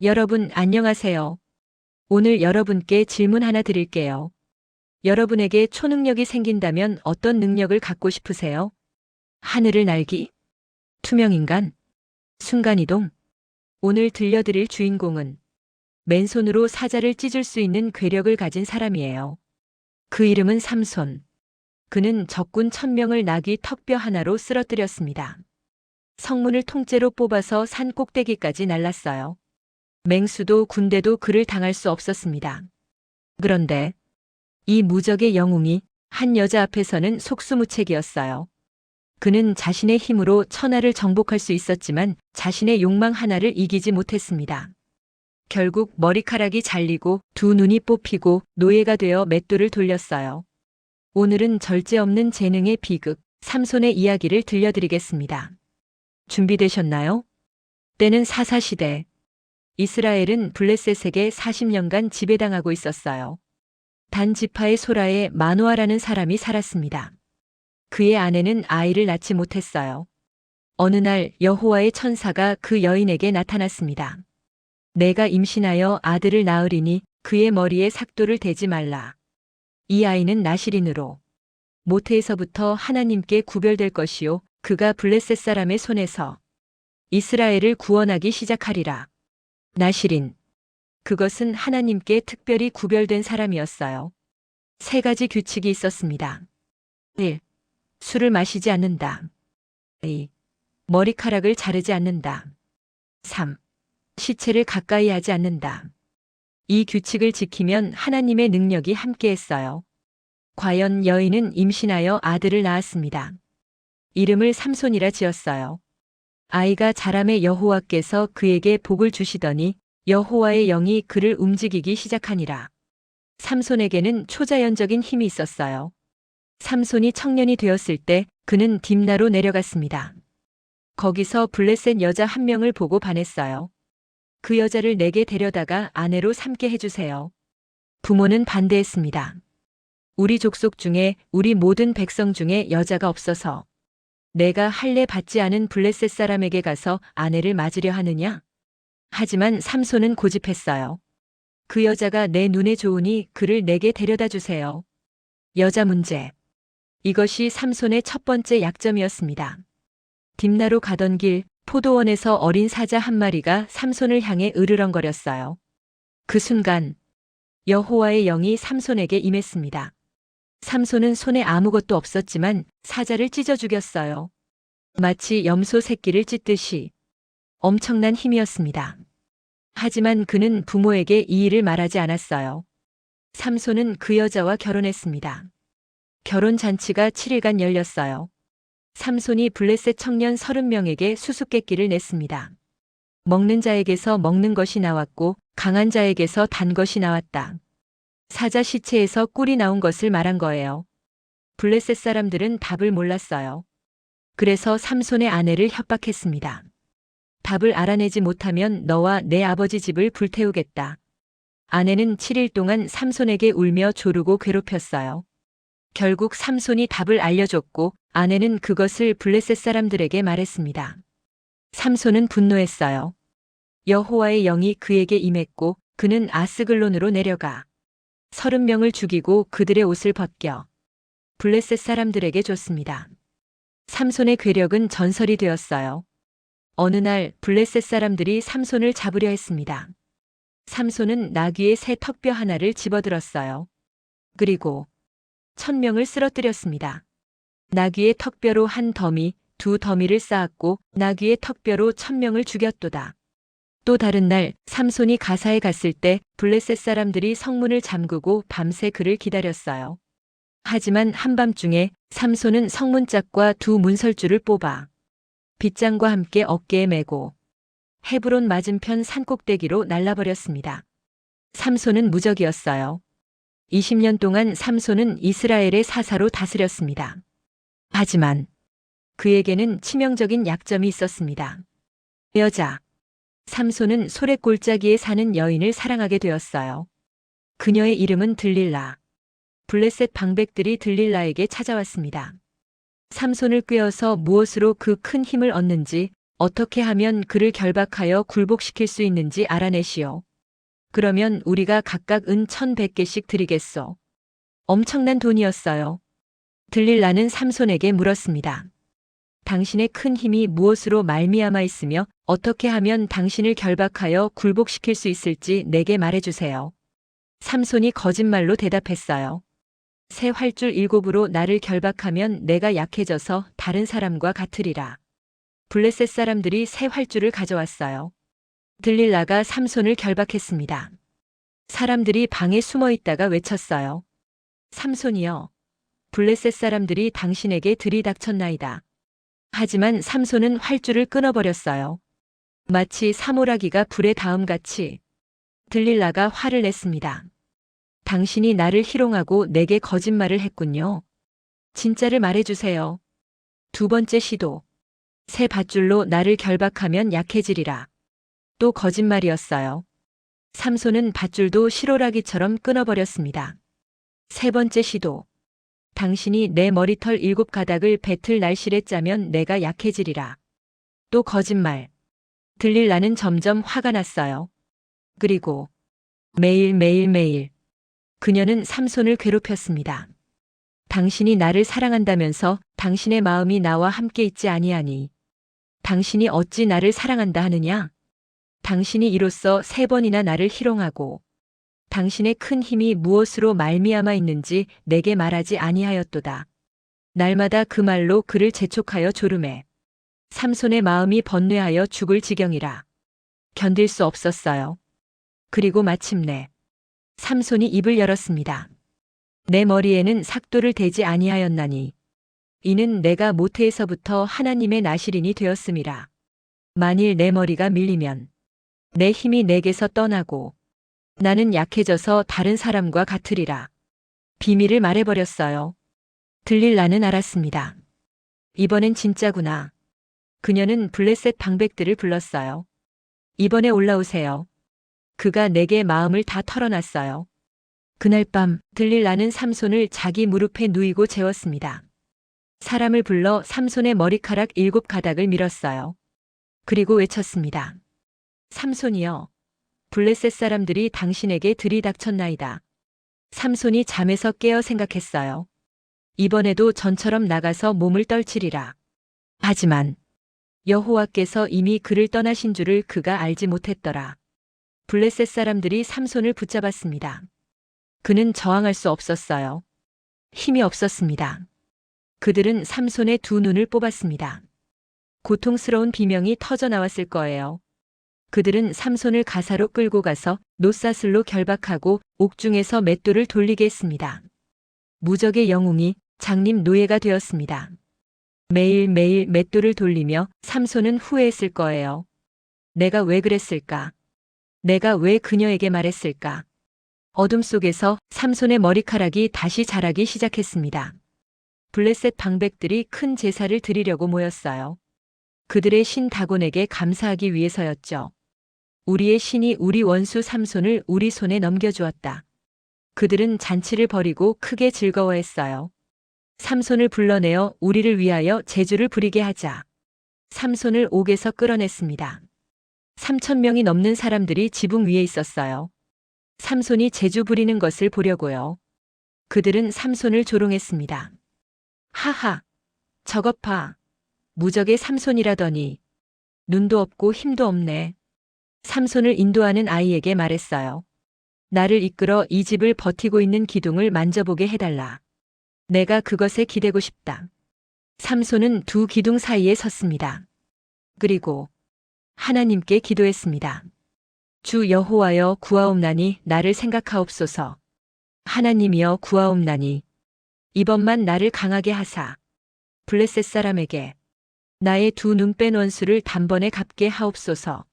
여러분 안녕하세요. 오늘 여러분께 질문 하나 드릴게요. 여러분에게 초능력이 생긴다면 어떤 능력을 갖고 싶으세요? 하늘을 날기? 투명인간? 순간이동? 오늘 들려드릴 주인공은 맨손으로 사자를 찢을 수 있는 괴력을 가진 사람이에요. 그 이름은 삼손. 그는 적군 1000명을 나귀 턱뼈 하나로 쓰러뜨렸습니다. 성문을 통째로 뽑아서 산 꼭대기까지 날랐어요. 맹수도 군대도 그를 당할 수 없었습니다. 그런데 이 무적의 영웅이 한 여자 앞에서는 속수무책이었어요. 그는 자신의 힘으로 천하를 정복할 수 있었지만 자신의 욕망 하나를 이기지 못했습니다. 결국 머리카락이 잘리고 두 눈이 뽑히고 노예가 되어 맷돌을 돌렸어요. 오늘은 절제 없는 재능의 비극, 삼손의 이야기를 들려드리겠습니다. 준비되셨나요? 때는 사사시대. 이스라엘은 블레셋에게 40년간 지배당하고 있었어요. 단 지파의 소라에 마노아라는 사람이 살았습니다. 그의 아내는 아이를 낳지 못했어요. 어느 날 여호와의 천사가 그 여인에게 나타났습니다. 내가 임신하여 아들을 낳으리니 그의 머리에 삭도를 대지 말라. 이 아이는 나실인으로 모태에서부터 하나님께 구별될 것이요 그가 블레셋 사람의 손에서 이스라엘을 구원하기 시작하리라. 나실인. 그것은 하나님께 특별히 구별된 사람이었어요. 3가지 규칙이 있었습니다. 1. 술을 마시지 않는다. 2. 머리카락을 자르지 않는다. 3. 시체를 가까이 하지 않는다. 이 규칙을 지키면 하나님의 능력이 함께했어요. 과연 여인은 임신하여 아들을 낳았습니다. 이름을 삼손이라 지었어요. 아이가 자라매 여호와께서 그에게 복을 주시더니 여호와의 영이 그를 움직이기 시작하니라. 삼손에게는 초자연적인 힘이 있었어요. 삼손이 청년이 되었을 때 그는 딥나로 내려갔습니다. 거기서 블레셋 여자 한 명을 보고 반했어요. 그 여자를 내게 데려다가 아내로 삼게 해주세요. 부모는 반대했습니다. 우리 족속 중에 우리 모든 백성 중에 여자가 없어서 내가 할례 받지 않은 블레셋 사람에게 가서 아내를 맞으려 하느냐? 하지만 삼손은 고집했어요. 그 여자가 내 눈에 좋으니 그를 내게 데려다 주세요. 여자 문제. 이것이 삼손의 첫 번째 약점이었습니다. 딥나로 가던 길 포도원에서 어린 사자 한 마리가 삼손을 향해 으르렁거렸어요. 그 순간 여호와의 영이 삼손에게 임했습니다. 삼손은 손에 아무것도 없었지만 사자를 찢어 죽였어요. 마치 염소 새끼를 찢듯이 엄청난 힘이었습니다. 하지만 그는 부모에게 이 일을 말하지 않았어요. 삼손은 그 여자와 결혼했습니다. 결혼 잔치가 7일간 열렸어요. 삼손이 블레셋 청년 30명에게 수수께끼를 냈습니다. 먹는 자에게서 먹는 것이 나왔고 강한 자에게서 단 것이 나왔다. 사자 시체에서 꿀이 나온 것을 말한 거예요. 블레셋 사람들은 답을 몰랐어요. 그래서 삼손의 아내를 협박했습니다. 답을 알아내지 못하면 너와 내 아버지 집을 불태우겠다. 아내는 7일 동안 삼손에게 울며 조르고 괴롭혔어요. 결국 삼손이 답을 알려줬고 아내는 그것을 블레셋 사람들에게 말했습니다. 삼손은 분노했어요. 여호와의 영이 그에게 임했고 그는 아스글론으로 내려가 30명을 죽이고 그들의 옷을 벗겨 블레셋 사람들에게 줬습니다. 삼손의 괴력은 전설이 되었어요. 어느 날 블레셋 사람들이 삼손을 잡으려 했습니다. 삼손은 나귀의 새 턱뼈 하나를 집어들었어요. 그리고 1000명을 쓰러뜨렸습니다. 나귀의 턱뼈로 한 더미, 2더미를 쌓았고 나귀의 턱뼈로 1000명을 죽였도다. 또 다른 날 삼손이 가사에 갔을 때 블레셋 사람들이 성문을 잠그고 밤새 그를 기다렸어요. 하지만 한밤중에 삼손은 성문짝과 2 문설주를 뽑아 빗장과 함께 어깨에 메고 헤브론 맞은편 산꼭대기로 날라버렸습니다. 삼손은 무적이었어요. 20년 동안 삼손은 이스라엘의 사사로 다스렸습니다. 하지만 그에게는 치명적인 약점이 있었습니다. 여자. 삼손은 소래 골짜기에 사는 여인을 사랑하게 되었어요. 그녀의 이름은 들릴라. 블레셋 방백들이 들릴라에게 찾아왔습니다. 삼손을 꿰어서 무엇으로 그 큰 힘을 얻는지 어떻게 하면 그를 결박하여 굴복시킬 수 있는지 알아내시오. 그러면 우리가 각각 은 1,100개씩 드리겠소. 엄청난 돈이었어요. 들릴라는 삼손에게 물었습니다. 당신의 큰 힘이 무엇으로 말미암아 있으며 어떻게 하면 당신을 결박하여 굴복시킬 수 있을지 내게 말해주세요. 삼손이 거짓말로 대답했어요. 새 활줄 7으로 나를 결박하면 내가 약해져서 다른 사람과 같으리라. 블레셋 사람들이 새 활줄을 가져왔어요. 들릴라가 삼손을 결박했습니다. 사람들이 방에 숨어 있다가 외쳤어요. 삼손이여, 블레셋 사람들이 당신에게 들이닥쳤나이다. 하지만 삼손은 활줄을 끊어버렸어요. 마치 사모라기가 불에 닿음같이. 들릴라가 화를 냈습니다. 당신이 나를 희롱하고 내게 거짓말을 했군요. 진짜를 말해주세요. 두 번째 시도. 새 밧줄로 나를 결박하면 약해지리라. 또 거짓말이었어요. 삼손은 밧줄도 시로라기처럼 끊어버렸습니다. 세 번째 시도. 당신이 내 머리털 7가닥을 배틀 날실에 짜면 내가 약해지리라. 또 거짓말. 들릴라는 점점 화가 났어요. 그리고 매일 그녀는 삼손을 괴롭혔습니다. 당신이 나를 사랑한다면서 당신의 마음이 나와 함께 있지 아니하니. 당신이 어찌 나를 사랑한다 하느냐? 당신이 이로써 3번이나 나를 희롱하고 당신의 큰 힘이 무엇으로 말미암아 있는지 내게 말하지 아니하였도다. 날마다 그 말로 그를 재촉하여 조름해. 삼손의 마음이 번뇌하여 죽을 지경이라. 견딜 수 없었어요. 그리고 마침내 삼손이 입을 열었습니다. 내 머리에는 삭도를 대지 아니하였나니 이는 내가 모태에서부터 하나님의 나실인이 되었음이라. 만일 내 머리가 밀리면 내 힘이 내게서 떠나고 나는 약해져서 다른 사람과 같으리라. 비밀을 말해버렸어요. 들릴라는 알았습니다. 이번엔 진짜구나. 그녀는 블레셋 방백들을 불렀어요. 이번에 올라오세요. 그가 내게 마음을 다 털어놨어요. 그날 밤 들릴라는 삼손을 자기 무릎에 누이고 재웠습니다. 사람을 불러 삼손의 머리카락 7가닥을 밀었어요. 그리고 외쳤습니다. 삼손이여, 블레셋 사람들이 당신에게 들이닥쳤나이다. 삼손이 잠에서 깨어 생각했어요. 이번에도 전처럼 나가서 몸을 떨치리라. 하지만 여호와께서 이미 그를 떠나신 줄을 그가 알지 못했더라. 블레셋 사람들이 삼손을 붙잡았습니다. 그는 저항할 수 없었어요. 힘이 없었습니다. 그들은 삼손의 2눈을 뽑았습니다. 고통스러운 비명이 터져 나왔을 거예요. 그들은 삼손을 가사로 끌고 가서 놋사슬로 결박하고 옥중에서 맷돌을 돌리게 했습니다. 무적의 영웅이 장님 노예가 되었습니다. 매일매일 맷돌을 돌리며 삼손은 후회했을 거예요. 내가 왜 그랬을까? 내가 왜 그녀에게 말했을까? 어둠 속에서 삼손의 머리카락이 다시 자라기 시작했습니다. 블레셋 방백들이 큰 제사를 드리려고 모였어요. 그들의 신 다곤에게 감사하기 위해서였죠. 우리의 신이 우리 원수 삼손을 우리 손에 넘겨주었다. 그들은 잔치를 벌이고 크게 즐거워했어요. 삼손을 불러내어 우리를 위하여 제주를 부리게 하자. 삼손을 옥에서 끌어냈습니다. 3,000명이 넘는 사람들이 지붕 위에 있었어요. 삼손이 제주 부리는 것을 보려고요. 그들은 삼손을 조롱했습니다. 하하, 저것 봐. 무적의 삼손이라더니 눈도 없고 힘도 없네. 삼손을 인도하는 아이에게 말했어요. 나를 이끌어 이 집을 버티고 있는 기둥을 만져보게 해달라. 내가 그것에 기대고 싶다. 삼손은 2 기둥 사이에 섰습니다. 그리고 하나님께 기도했습니다. 주 여호와여 구하옵나니 나를 생각하옵소서. 하나님이여 구하옵나니 이번만 나를 강하게 하사 블레셋 사람에게 나의 2눈 뺀 원수를 단번에 갚게 하옵소서.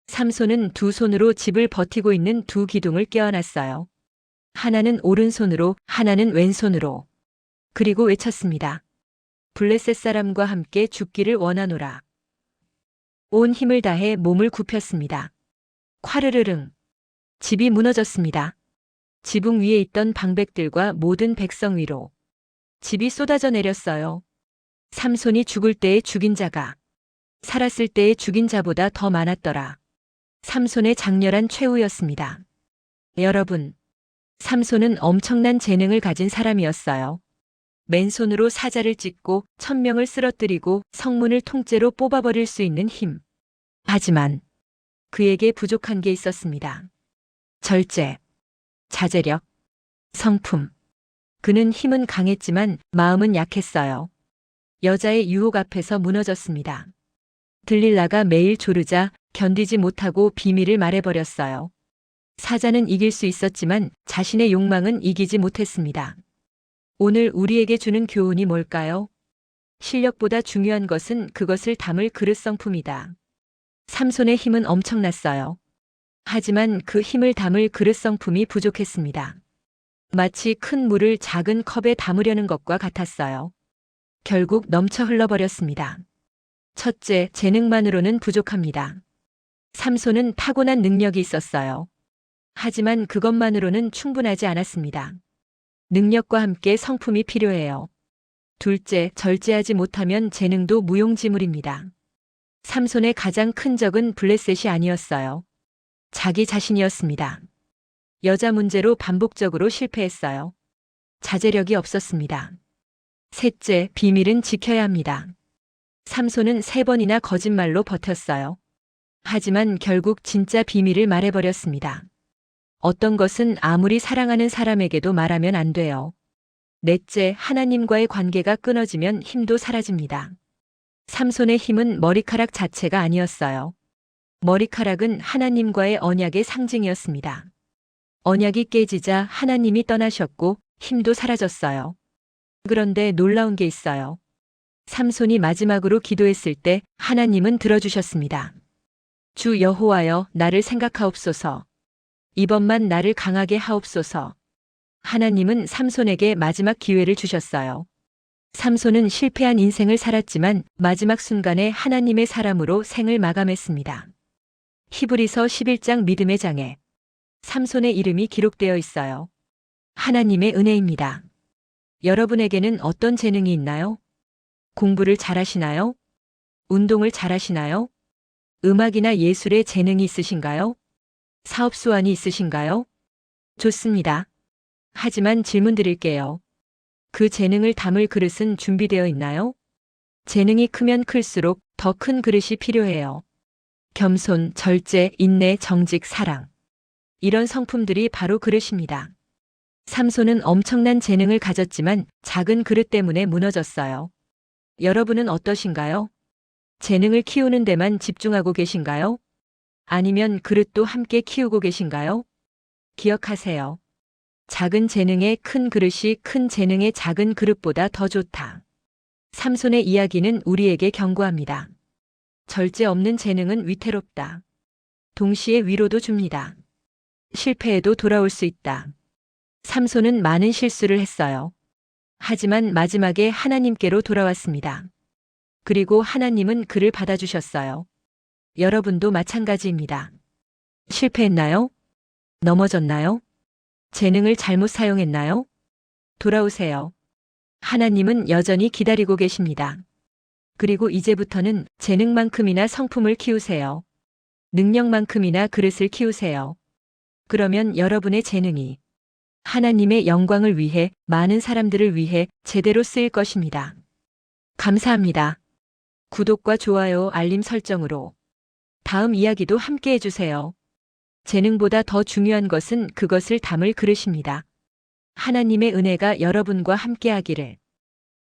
삼손은 2 손으로 집을 버티고 있는 2 기둥을 껴안았어요. 하나는 오른손으로, 하나는 왼손으로. 그리고 외쳤습니다. 블레셋 사람과 함께 죽기를 원하노라. 온 힘을 다해 몸을 굽혔습니다. 콰르르릉. 집이 무너졌습니다. 지붕 위에 있던 방백들과 모든 백성 위로 집이 쏟아져 내렸어요. 삼손이 죽을 때에 죽인 자가 살았을 때에 죽인 자보다 더 많았더라. 삼손의 장렬한 최후였습니다. 여러분, 삼손은 엄청난 재능을 가진 사람이었어요. 맨손으로 사자를 찢고 1000명을 쓰러뜨리고 성문을 통째로 뽑아버릴 수 있는 힘. 하지만 그에게 부족한 게 있었습니다. 절제, 자제력, 성품. 그는 힘은 강했지만 마음은 약했어요. 여자의 유혹 앞에서 무너졌습니다. 들릴라가 매일 조르자 견디지 못하고 비밀을 말해버렸어요. 사자는 이길 수 있었지만 자신의 욕망은 이기지 못했습니다. 오늘 우리에게 주는 교훈이 뭘까요? 실력보다 중요한 것은 그것을 담을 그릇 성품이다. 삼손의 힘은 엄청났어요. 하지만 그 힘을 담을 그릇 성품이 부족했습니다. 마치 큰 물을 작은 컵에 담으려는 것과 같았어요. 결국 넘쳐 흘러버렸습니다. 첫째, 재능만으로는 부족합니다. 삼손은 타고난 능력이 있었어요. 하지만 그것만으로는 충분하지 않았습니다. 능력과 함께 성품이 필요해요. 둘째, 절제하지 못하면 재능도 무용지물입니다. 삼손의 가장 큰 적은 블레셋이 아니었어요. 자기 자신이었습니다. 여자 문제로 반복적으로 실패했어요. 자제력이 없었습니다. 셋째, 비밀은 지켜야 합니다. 삼손은 3번이나 거짓말로 버텼어요. 하지만 결국 진짜 비밀을 말해버렸습니다. 어떤 것은 아무리 사랑하는 사람에게도 말하면 안 돼요. 넷째, 하나님과의 관계가 끊어지면 힘도 사라집니다. 삼손의 힘은 머리카락 자체가 아니었어요. 머리카락은 하나님과의 언약의 상징이었습니다. 언약이 깨지자 하나님이 떠나셨고 힘도 사라졌어요. 그런데 놀라운 게 있어요. 삼손이 마지막으로 기도했을 때 하나님은 들어주셨습니다. 주 여호와여, 나를 생각하옵소서. 이번만 나를 강하게 하옵소서. 하나님은 삼손에게 마지막 기회를 주셨어요. 삼손은 실패한 인생을 살았지만 마지막 순간에 하나님의 사람으로 생을 마감했습니다. 히브리서 11장 믿음의 장에 삼손의 이름이 기록되어 있어요. 하나님의 은혜입니다. 여러분에게는 어떤 재능이 있나요? 공부를 잘하시나요? 운동을 잘하시나요? 음악이나 예술에 재능이 있으신가요? 사업 수완이 있으신가요? 좋습니다. 하지만 질문 드릴게요. 그 재능을 담을 그릇은 준비되어 있나요? 재능이 크면 클수록 더 큰 그릇이 필요해요. 겸손, 절제, 인내, 정직, 사랑. 이런 성품들이 바로 그릇입니다. 삼손은 엄청난 재능을 가졌지만 작은 그릇 때문에 무너졌어요. 여러분은 어떠신가요? 재능을 키우는 데만 집중하고 계신가요? 아니면 그릇도 함께 키우고 계신가요? 기억하세요. 작은 재능의 큰 그릇이 큰 재능의 작은 그릇보다 더 좋다. 삼손의 이야기는 우리에게 경고합니다. 절제 없는 재능은 위태롭다. 동시에 위로도 줍니다. 실패해도 돌아올 수 있다. 삼손은 많은 실수를 했어요. 하지만 마지막에 하나님께로 돌아왔습니다. 그리고 하나님은 그를 받아주셨어요. 여러분도 마찬가지입니다. 실패했나요? 넘어졌나요? 재능을 잘못 사용했나요? 돌아오세요. 하나님은 여전히 기다리고 계십니다. 그리고 이제부터는 재능만큼이나 성품을 키우세요. 능력만큼이나 그릇을 키우세요. 그러면 여러분의 재능이 하나님의 영광을 위해, 많은 사람들을 위해 제대로 쓰일 것입니다. 감사합니다. 구독과 좋아요, 알림 설정으로 다음 이야기도 함께 해주세요. 재능보다 더 중요한 것은 그것을 담을 그릇입니다. 하나님의 은혜가 여러분과 함께하기를.